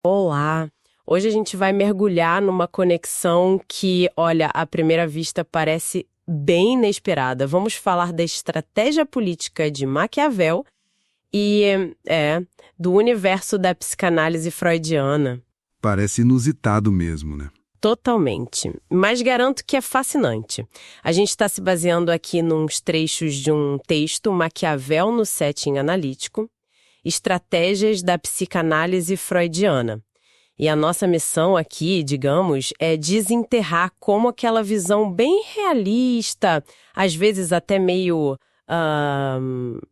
Olá! Hoje a gente vai mergulhar numa conexão que, olha, à primeira vista parece bem inesperada. Vamos falar da estratégia política de Maquiavel e, do universo da psicanálise freudiana. Parece inusitado mesmo, né? Totalmente. Mas garanto que é fascinante. A gente está se baseando aqui nos trechos de um texto Maquiavel no setting analítico, Estratégias da psicanálise freudiana. E a nossa missão aqui, digamos, é desenterrar como aquela visão bem realista, às vezes até meio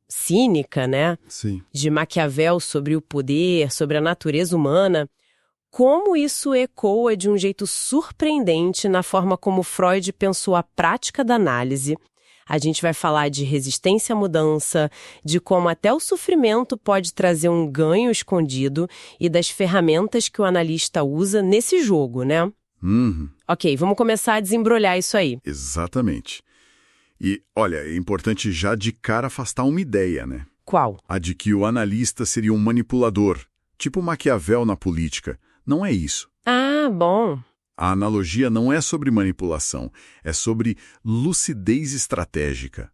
cínica, né? Sim. De Maquiavel sobre o poder, sobre a natureza humana, como isso ecoa de um jeito surpreendente na forma como Freud pensou a prática da análise. A gente vai falar de resistência à mudança, de como até o sofrimento pode trazer um ganho escondido e das ferramentas que o analista usa nesse jogo, né? Uhum. Ok, vamos começar a desembrulhar isso aí. Exatamente. E, olha, é importante já de cara afastar uma ideia, né? Qual? A de que o analista seria um manipulador, tipo Maquiavel na política. Não é isso. Ah, bom. A analogia não é sobre manipulação, é sobre lucidez estratégica.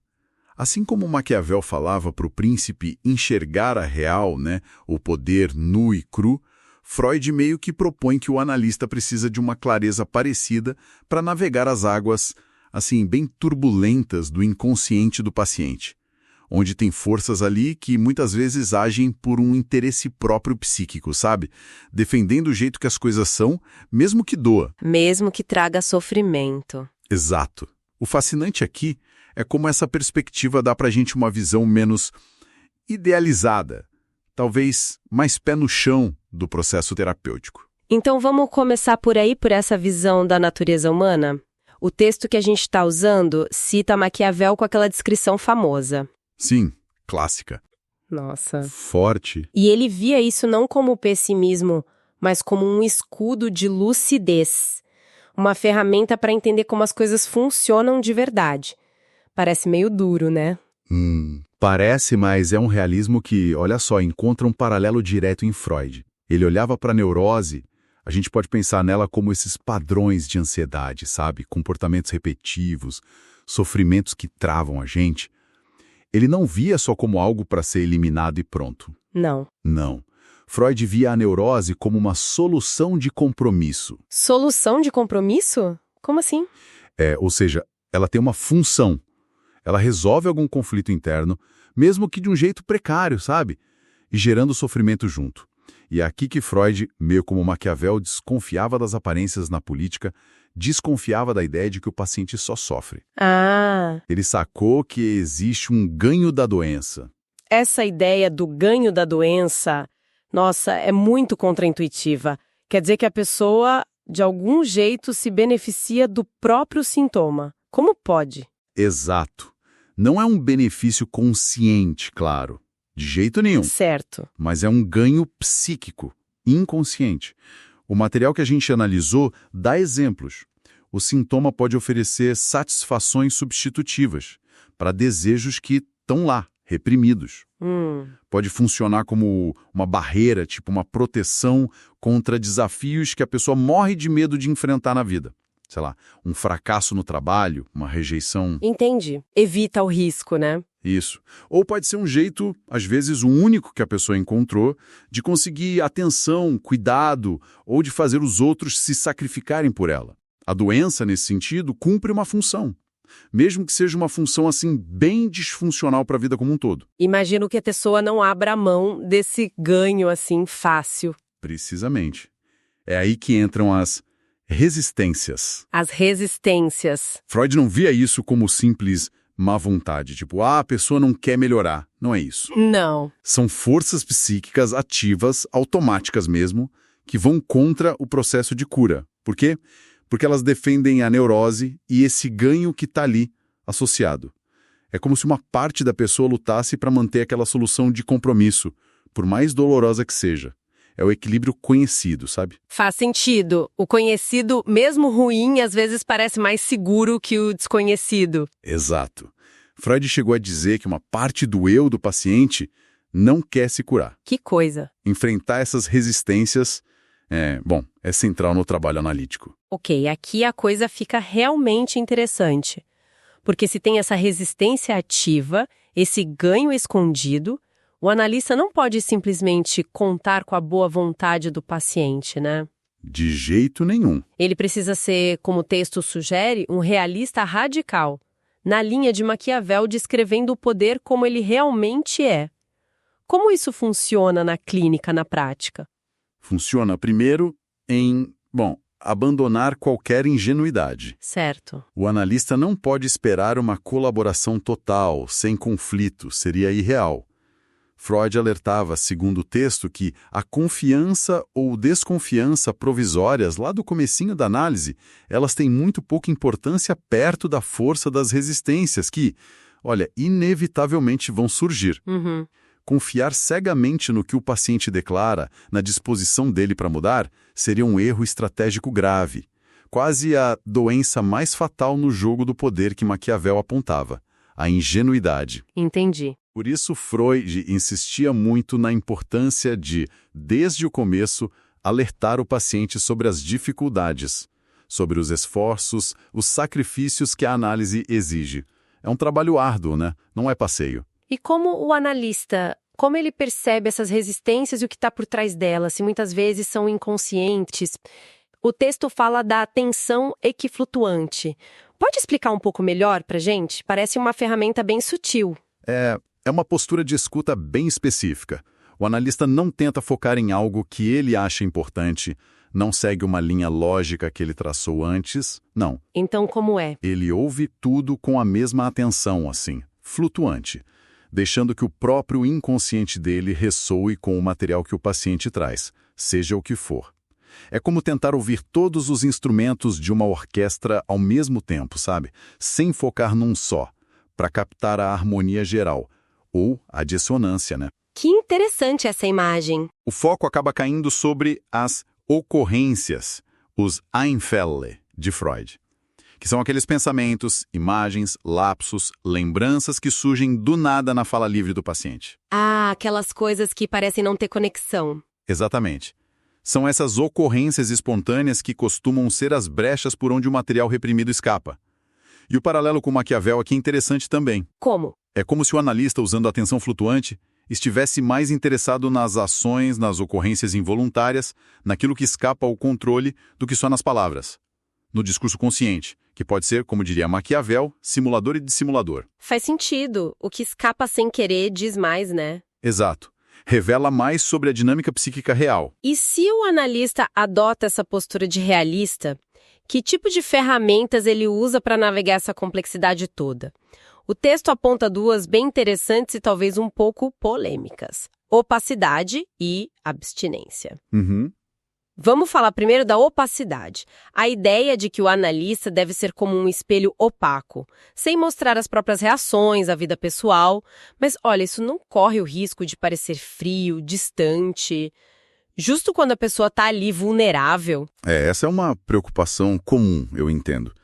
Assim como Maquiavel falava para o príncipe enxergar a real, né, o poder nu e cru, Freud meio que propõe que o analista precisa de uma clareza parecida para navegar as águas, assim, bem turbulentas do inconsciente do paciente, onde tem forças ali que muitas vezes agem por um interesse próprio psíquico, sabe? Defendendo o jeito que as coisas são, mesmo que doa. Mesmo que traga sofrimento. Exato. O fascinante aqui é como essa perspectiva dá pra gente uma visão menos idealizada, talvez mais pé no chão do processo terapêutico. Então vamos começar por aí, por essa visão da natureza humana? O texto que a gente está usando cita Maquiavel com aquela descrição famosa. Sim, clássica. Nossa. Forte. E ele via isso não como pessimismo, mas como um escudo de lucidez. Uma ferramenta para entender como as coisas funcionam de verdade. Parece meio duro, né? Parece, mas é um realismo que, olha só, encontra um paralelo direto em Freud. Ele olhava para a neurose, a gente pode pensar nela como esses padrões de ansiedade, sabe? Comportamentos repetitivos, sofrimentos que travam a gente. Ele não via só como algo para ser eliminado e pronto. Não. Não. Freud via a neurose como uma solução de compromisso. Solução de compromisso? Como assim? Ou seja, ela tem uma função. Ela resolve algum conflito interno, mesmo que de um jeito precário, sabe? E gerando sofrimento junto. E é aqui que Freud, meio como Maquiavel, desconfiava das aparências na política, desconfiava da ideia de que o paciente só sofre. Ah, Ele sacou que existe um ganho da doença. essa ideia do ganho da doença, nossa, é muito contraintuitiva. Quer dizer que a pessoa, de algum jeito, se beneficia do próprio sintoma. Como pode? Exato. Não é um benefício consciente, claro. De jeito nenhum. Certo. Mas é um ganho psíquico, inconsciente. O material que a gente analisou dá exemplos. O sintoma pode oferecer satisfações substitutivas para desejos que estão lá, reprimidos. Pode funcionar como uma barreira, tipo uma proteção contra desafios que a pessoa morre de medo de enfrentar na vida. Sei lá, um fracasso no trabalho, uma rejeição. Entendi. Evita o risco, né? Isso. Ou pode ser um jeito, às vezes o único que a pessoa encontrou, de conseguir atenção, cuidado, ou de fazer os outros se sacrificarem por ela. A doença, nesse sentido, cumpre uma função. Mesmo que seja uma função, assim, bem disfuncional para a vida como um todo. Imagino que a pessoa não abra mão desse ganho, assim, fácil. Precisamente. É aí que entram as resistências. As resistências. Freud não via isso como simples má vontade, tipo, a pessoa não quer melhorar. Não é isso. Não. São forças psíquicas ativas, automáticas mesmo, que vão contra o processo de cura. Por quê? Porque elas defendem a neurose e esse ganho que está ali associado. É como se uma parte da pessoa lutasse para manter aquela solução de compromisso, por mais dolorosa que seja. É o equilíbrio conhecido, sabe? Faz sentido. O conhecido, mesmo ruim, às vezes parece mais seguro que o desconhecido. Exato. Freud chegou a dizer que uma parte do eu do paciente não quer se curar. Que coisa. Enfrentar essas resistências É central no trabalho analítico. Ok, aqui a coisa fica realmente interessante. Porque se tem essa resistência ativa, esse ganho escondido, o analista não pode simplesmente contar com a boa vontade do paciente, né? De jeito nenhum. Ele precisa ser, como o texto sugere, um realista radical, na linha de Maquiavel descrevendo o poder como ele realmente é. Como isso funciona na clínica, na prática? Funciona primeiro abandonar qualquer ingenuidade. Certo. O analista não pode esperar uma colaboração total, sem conflito, seria irreal. Freud alertava, segundo o texto, que a confiança ou desconfiança provisórias lá do comecinho da análise, elas têm muito pouca importância perto da força das resistências que, inevitavelmente vão surgir. Uhum. Confiar cegamente no que o paciente declara, na disposição dele para mudar, seria um erro estratégico grave, quase a doença mais fatal no jogo do poder que Maquiavel apontava, a ingenuidade. Entendi. Por isso, Freud insistia muito na importância de, desde o começo, alertar o paciente sobre as dificuldades, sobre os esforços, os sacrifícios que a análise exige. É um trabalho árduo, né? Não é passeio. E como o analista, como ele percebe essas resistências e o que está por trás delas, se muitas vezes são inconscientes? O texto fala da atenção equiflutuante. Pode explicar um pouco melhor para gente? Parece uma ferramenta bem sutil. É uma postura de escuta bem específica. O analista não tenta focar em algo que ele acha importante, não segue uma linha lógica que ele traçou antes, não. Então, como é? Ele ouve tudo com a mesma atenção, assim, flutuante, deixando que o próprio inconsciente dele ressoe com o material que o paciente traz, seja o que for. É como tentar ouvir todos os instrumentos de uma orquestra ao mesmo tempo, sabe? Sem focar num só, para captar a harmonia geral, ou a dissonância, né? Que interessante essa imagem. O foco acaba caindo sobre as ocorrências, os Einfälle, de Freud, que são aqueles pensamentos, imagens, lapsos, lembranças que surgem do nada na fala livre do paciente. Ah, aquelas coisas que parecem não ter conexão. Exatamente. São essas ocorrências espontâneas que costumam ser as brechas por onde o material reprimido escapa. E o paralelo com Maquiavel aqui é interessante também. Como? É como se o analista, usando a atenção flutuante, estivesse mais interessado nas ações, nas ocorrências involuntárias, naquilo que escapa ao controle, do que só nas palavras. No discurso consciente, que pode ser, como diria Maquiavel, simulador e dissimulador. Faz sentido. O que escapa sem querer diz mais, né? Exato. Revela mais sobre a dinâmica psíquica real. E se o analista adota essa postura de realista, que tipo de ferramentas ele usa para navegar essa complexidade toda? O texto aponta duas bem interessantes e talvez um pouco polêmicas: opacidade e abstinência. Vamos falar primeiro da opacidade. A ideia de que o analista deve ser como um espelho opaco, sem mostrar as próprias reações, a vida pessoal. Mas, olha, isso não corre o risco de parecer frio, distante, justo quando a pessoa está ali vulnerável. Essa é uma preocupação comum, eu entendo.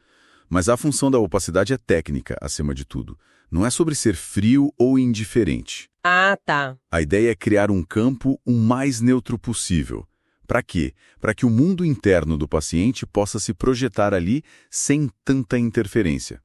Mas a função da opacidade é técnica, acima de tudo. Não é sobre ser frio ou indiferente. Ah, tá. A ideia é criar um campo o mais neutro possível. Para quê? Para que o mundo interno do paciente possa se projetar ali sem tanta interferência.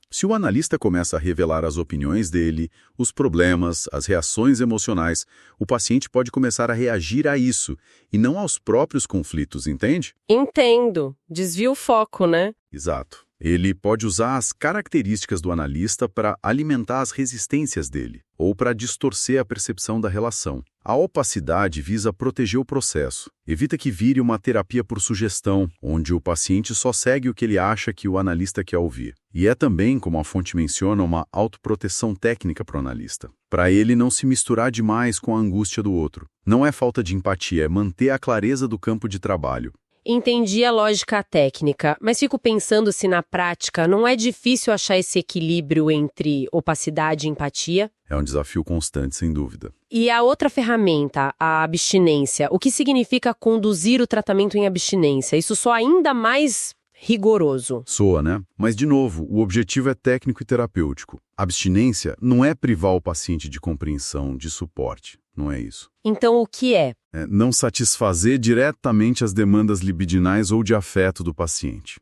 Se o analista começa a revelar as opiniões dele, os problemas, as reações emocionais, o paciente pode começar a reagir a isso, e não aos próprios conflitos, entende? Entendo. Desvia o foco, né? Exato. Ele pode usar as características do analista para alimentar as resistências dele, ou para distorcer a percepção da relação. A opacidade visa proteger o processo. Evita que vire uma terapia por sugestão, onde o paciente só segue o que ele acha que o analista quer ouvir. E é também, como a fonte menciona, uma autoproteção técnica para o analista, para ele não se misturar demais com a angústia do outro. Não é falta de empatia, é manter a clareza do campo de trabalho. Entendi a lógica técnica, mas fico pensando se na prática não é difícil achar esse equilíbrio entre opacidade e empatia. É um desafio constante, sem dúvida. E a outra ferramenta, a abstinência, o que significa conduzir o tratamento em abstinência? Isso soa ainda mais rigoroso. Soa, né? Mas, de novo, o objetivo é técnico e terapêutico. Abstinência não é privar o paciente de compreensão, de suporte. Não é isso. Então, o que é? Não satisfazer diretamente as demandas libidinais ou de afeto do paciente.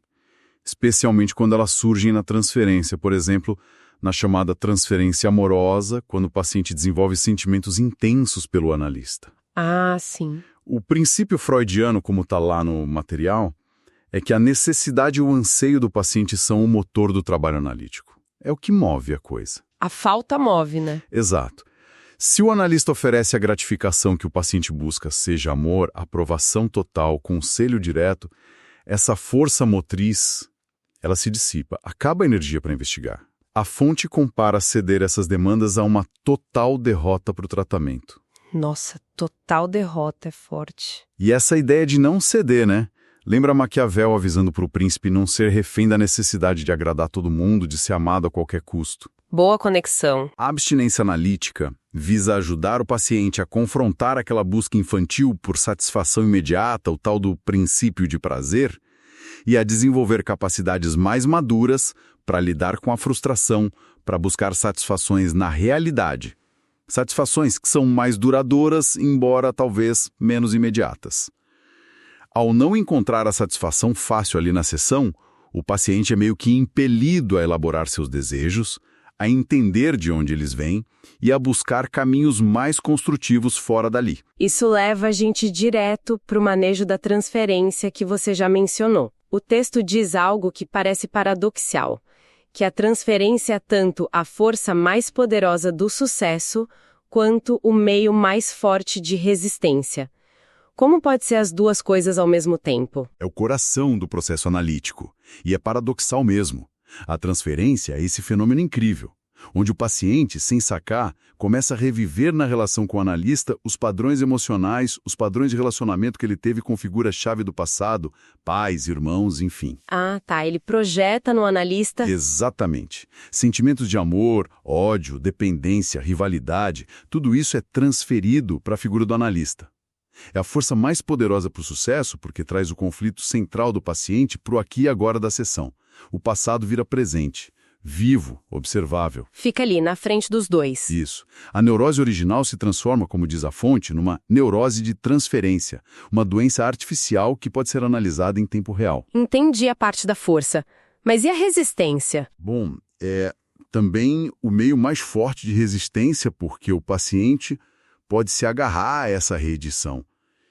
Especialmente quando elas surgem na transferência, por exemplo, na chamada transferência amorosa, quando o paciente desenvolve sentimentos intensos pelo analista. Ah, sim. O princípio freudiano, como está lá no material, é que a necessidade e o anseio do paciente são o motor do trabalho analítico. É o que move a coisa. A falta move, né? Exato. Se o analista oferece a gratificação que o paciente busca, seja amor, aprovação total, conselho direto, essa força motriz, ela se dissipa, acaba a energia para investigar. A fonte compara ceder essas demandas a uma total derrota para o tratamento. Nossa, total derrota é forte. E essa ideia de não ceder, né? Lembra Maquiavel avisando para o príncipe não ser refém da necessidade de agradar todo mundo, de ser amado a qualquer custo. Boa conexão. A abstinência analítica visa ajudar o paciente a confrontar aquela busca infantil por satisfação imediata, o tal do princípio de prazer, e a desenvolver capacidades mais maduras para lidar com a frustração, para buscar satisfações na realidade. Satisfações que são mais duradouras, embora talvez menos imediatas. Ao não encontrar a satisfação fácil ali na sessão, o paciente é meio que impelido a elaborar seus desejos, a entender de onde eles vêm e a buscar caminhos mais construtivos fora dali. Isso leva a gente direto para o manejo da transferência que você já mencionou. O texto diz algo que parece paradoxal, que a transferência é tanto a força mais poderosa do sucesso quanto o meio mais forte de resistência. Como pode ser as duas coisas ao mesmo tempo? É o coração do processo analítico, e é paradoxal mesmo. A transferência é esse fenômeno incrível, onde o paciente, sem sacar, começa a reviver na relação com o analista os padrões emocionais, os padrões de relacionamento que ele teve com figura-chave do passado, pais, irmãos, enfim. Ah, tá. Ele projeta no analista... Exatamente. Sentimentos de amor, ódio, dependência, rivalidade, tudo isso é transferido para a figura do analista. É a força mais poderosa para o sucesso porque traz o conflito central do paciente para o aqui e agora da sessão. O passado vira presente, vivo, observável. Fica ali, na frente dos dois. Isso. A neurose original se transforma, como diz a fonte, numa neurose de transferência, uma doença artificial que pode ser analisada em tempo real. Entendi a parte da força. Mas e a resistência? Bom, é também o meio mais forte de resistência porque o paciente pode se agarrar a essa reedição.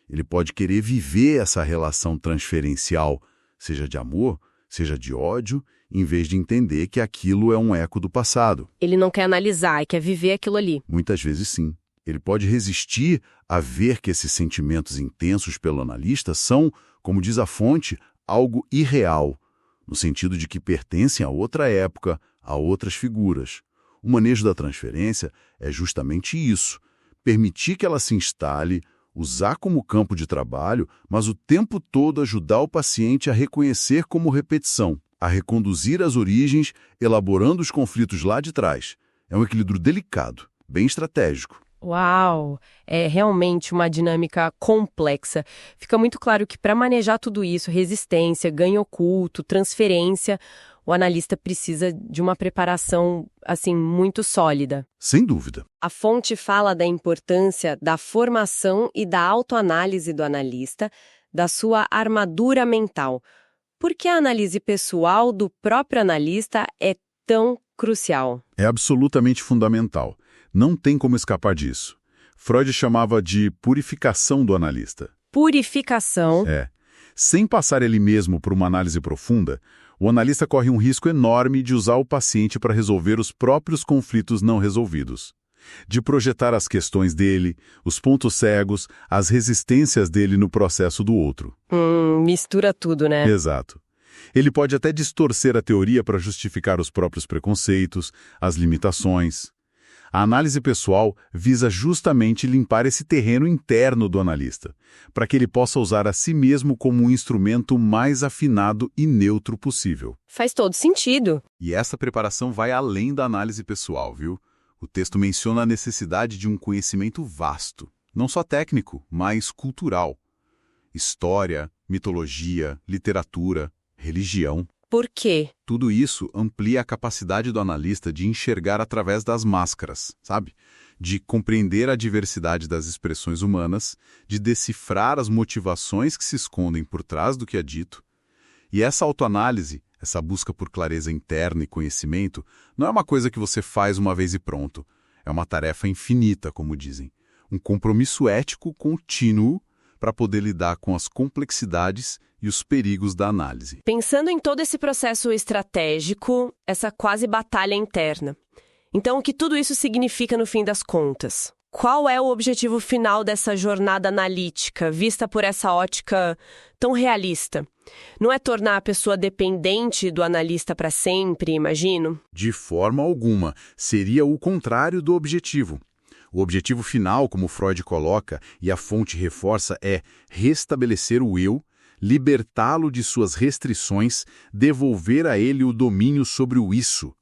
Ele pode querer viver essa relação transferencial, seja de amor, seja de ódio, em vez de entender que aquilo é um eco do passado. Ele não quer analisar e quer viver aquilo ali. Muitas vezes sim. Ele pode resistir a ver que esses sentimentos intensos pelo analista são, como diz a fonte, algo irreal, no sentido de que pertencem a outra época, a outras figuras. O manejo da transferência é justamente isso. Permitir que ela se instale, usar como campo de trabalho, mas o tempo todo ajudar o paciente a reconhecer como repetição, a reconduzir as origens, elaborando os conflitos lá de trás. É um equilíbrio delicado, bem estratégico. Uau! É realmente uma dinâmica complexa. Fica muito claro que para manejar tudo isso, resistência, ganho oculto, transferência, o analista precisa de uma preparação, assim, muito sólida. Sem dúvida. A fonte fala da importância da formação e da autoanálise do analista, da sua armadura mental. Por que a análise pessoal do próprio analista é tão crucial? É absolutamente fundamental. Não tem como escapar disso. Freud chamava de purificação do analista. Purificação? É. Sem passar ele mesmo por uma análise profunda, o analista corre um risco enorme de usar o paciente para resolver os próprios conflitos não resolvidos. De projetar as questões dele, os pontos cegos, as resistências dele no processo do outro. Mistura tudo, né? Exato. Ele pode até distorcer a teoria para justificar os próprios preconceitos, as limitações. A análise pessoal visa justamente limpar esse terreno interno do analista, para que ele possa usar a si mesmo como um instrumento mais afinado e neutro possível. Faz todo sentido. E essa preparação vai além da análise pessoal, viu? O texto menciona a necessidade de um conhecimento vasto, não só técnico, mas cultural. História, mitologia, literatura, religião. Por quê? Tudo isso amplia a capacidade do analista de enxergar através das máscaras, sabe? de compreender a diversidade das expressões humanas, de decifrar as motivações que se escondem por trás do que é dito. E essa autoanálise, essa busca por clareza interna e conhecimento, não é uma coisa que você faz uma vez e pronto. É uma tarefa infinita, como dizem. Um compromisso ético contínuo para poder lidar com as complexidades e os perigos da análise. Pensando em todo esse processo estratégico, essa quase batalha interna. Então, o que tudo isso significa no fim das contas? Qual é o objetivo final dessa jornada analítica, vista por essa ótica tão realista? Não é tornar a pessoa dependente do analista para sempre, imagino? De forma alguma, seria o contrário do objetivo. O objetivo final, como Freud coloca, e a fonte reforça, é restabelecer o eu, libertá-lo de suas restrições, devolver a ele o domínio sobre o isso.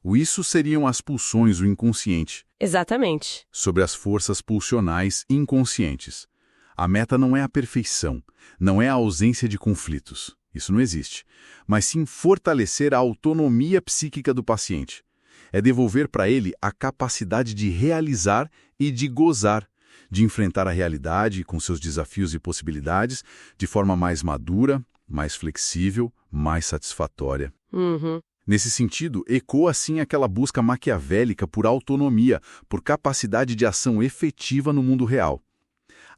O isso seriam as pulsões, o inconsciente. Exatamente. Sobre as forças pulsionais inconscientes. A meta não é a perfeição, não é a ausência de conflitos. Isso não existe. Mas sim fortalecer a autonomia psíquica do paciente. É devolver para ele a capacidade de realizar e de gozar, de enfrentar a realidade com seus desafios e possibilidades de forma mais madura, mais flexível, mais satisfatória. Uhum. Nesse sentido, ecoa assim aquela busca maquiavélica por autonomia, por capacidade de ação efetiva no mundo real.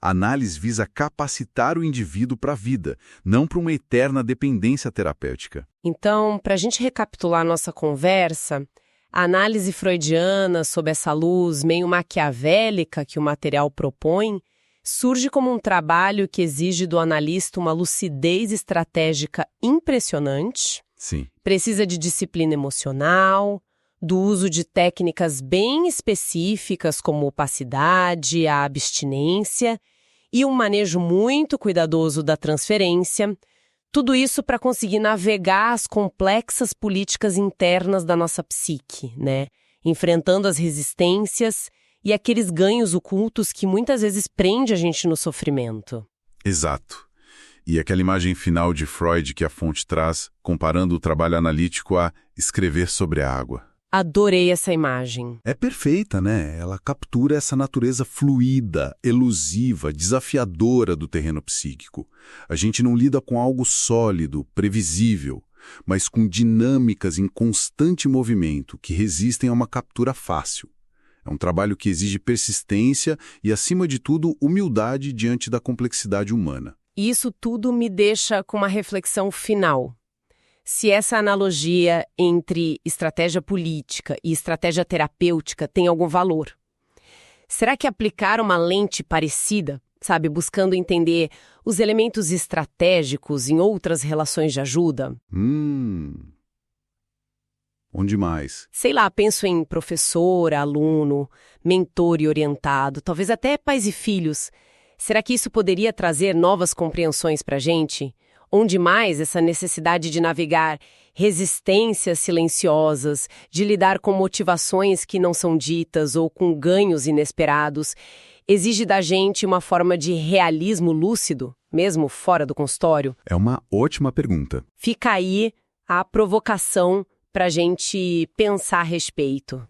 A análise visa capacitar o indivíduo para a vida, não para uma eterna dependência terapêutica. Então, para a gente recapitular nossa conversa, a análise freudiana, sob essa luz meio maquiavélica que o material propõe, surge como um trabalho que exige do analista uma lucidez estratégica impressionante. Sim. Precisa de disciplina emocional, do uso de técnicas bem específicas como opacidade, a abstinência e um manejo muito cuidadoso da transferência. Tudo isso para conseguir navegar as complexas políticas internas da nossa psique, né? Enfrentando as resistências e aqueles ganhos ocultos que muitas vezes prende a gente no sofrimento. Exato. E aquela imagem final de Freud que a fonte traz, comparando o trabalho analítico a escrever sobre a água. Adorei essa imagem. É perfeita, né? Ela captura essa natureza fluida, elusiva, desafiadora do terreno psíquico. A gente não lida com algo sólido, previsível, mas com dinâmicas em constante movimento que resistem a uma captura fácil. É um trabalho que exige persistência e, acima de tudo, humildade diante da complexidade humana. E isso tudo me deixa com uma reflexão final. Se essa analogia entre estratégia política e estratégia terapêutica tem algum valor, será que aplicar uma lente parecida, sabe, buscando entender os elementos estratégicos em outras relações de ajuda? Onde mais? Sei lá, penso em professor, aluno, mentor e orientado, talvez até pais e filhos. Será que isso poderia trazer novas compreensões para a gente? Onde mais essa necessidade de navegar resistências silenciosas, de lidar com motivações que não são ditas ou com ganhos inesperados, exige da gente uma forma de realismo lúcido, mesmo fora do consultório? É uma ótima pergunta. Fica aí a provocação para a gente pensar a respeito.